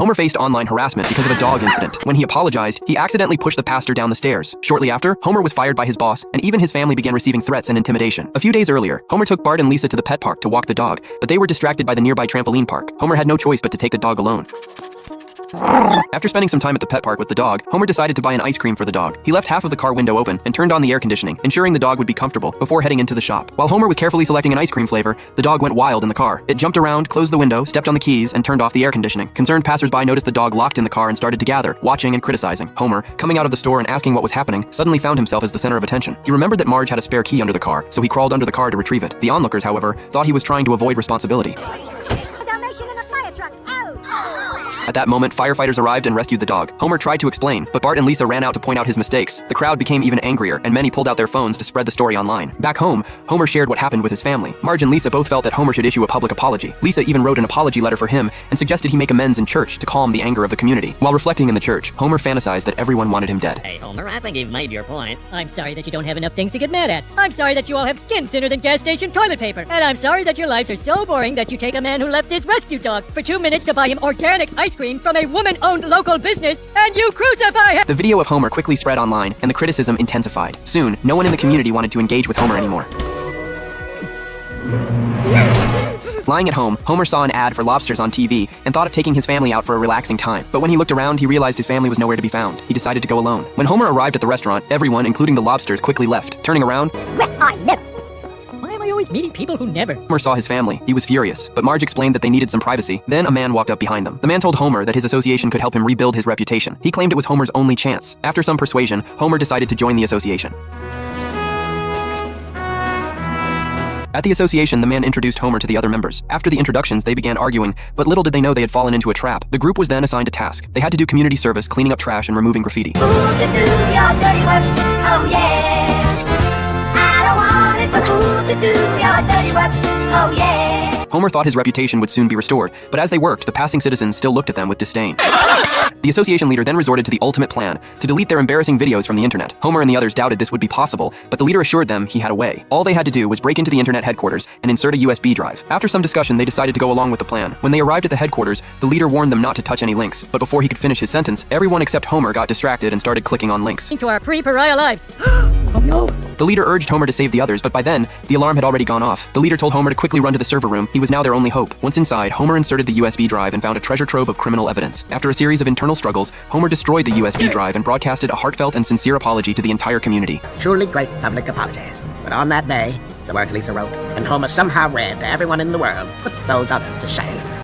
Homer faced online harassment because of a dog incident. When he apologized, he accidentally pushed the pastor down the stairs. Shortly after, Homer was fired by his boss, and even his family began receiving threats and intimidation. A few days earlier, Homer took Bart and Lisa to the pet park to walk the dog, but they were distracted by the nearby trampoline park. Homer had no choice but to take the dog alone. After spending some time at the pet park with the dog, Homer decided to buy an ice cream for the dog. He left half of the car window open and turned on the air conditioning, ensuring the dog would be comfortable before heading into the shop. While Homer was carefully selecting an ice cream flavor, the dog went wild in the car. It jumped around, closed the window, stepped on the keys, and turned off the air conditioning. Concerned passersby noticed the dog locked in the car and started to gather, watching and criticizing. Homer, coming out of the store and asking what was happening, suddenly found himself as the center of attention. He remembered that Marge had a spare key under the car, so he crawled under the car to retrieve it. The onlookers, however, thought he was trying to avoid responsibility. At that moment, firefighters arrived and rescued the dog. Homer tried to explain, but Bart and Lisa ran out to point out his mistakes. The crowd became even angrier, and many pulled out their phones to spread the story online. Back home, Homer shared what happened with his family. Marge and Lisa both felt that Homer should issue a public apology. Lisa even wrote an apology letter for him and suggested he make amends in church to calm the anger of the community. While reflecting in the church, Homer fantasized that everyone wanted him dead. Hey, Homer, I think you've made your point. I'm sorry that you don't have enough things to get mad at. I'm sorry that you all have skin thinner than gas station toilet paper. And I'm sorry that your lives are so boring that you take a man who left his rescue dog for 2 minutes to buy him organic ice cream from a woman-owned local business, and you crucify him! The video of Homer quickly spread online, and the criticism intensified. Soon, no one in the community wanted to engage with Homer anymore. Lying at home, Homer saw an ad for lobsters on TV and thought of taking his family out for a relaxing time. But when he looked around, he realized his family was nowhere to be found. He decided to go alone. When Homer arrived at the restaurant, everyone, including the lobsters, quickly left. Turning around, Well, I never. Why am I always meeting people who never? Homer saw his family. He was furious, but Marge explained that they needed some privacy. Then a man walked up behind them. The man told Homer that his association could help him rebuild his reputation. He claimed it was Homer's only chance. After some persuasion, Homer decided to join the association. At the association, the man introduced Homer to the other members. After the introductions, they began arguing, but little did they know they had fallen into a trap. The group was then assigned a task. They had to do community service, cleaning up trash and removing graffiti. Who could do your dirty work? Oh yeah. I don't want it, but who could do your dirty work? Oh yeah. Homer thought his reputation would soon be restored, but as they worked, the passing citizens still looked at them with disdain. The association leader then resorted to the ultimate plan, to delete their embarrassing videos from the internet. Homer and the others doubted this would be possible, but the leader assured them he had a way. All they had to do was break into the internet headquarters and insert a USB drive. After some discussion, they decided to go along with the plan. When they arrived at the headquarters, the leader warned them not to touch any links, but before he could finish his sentence, everyone except Homer got distracted and started clicking on links. Into our pre-pariah lives. Oh no. The leader urged Homer to save the others, but by then, the alarm had already gone off. The leader told Homer to quickly run to the server room. He was now their only hope. Once inside, Homer inserted the USB drive and found a treasure trove of criminal evidence. After a series of internal struggles, Homer destroyed the USB drive and broadcasted a heartfelt and sincere apology to the entire community. Truly great public apologies. But on that day, the words Lisa wrote, and Homer somehow read to everyone in the world, put those others to shame.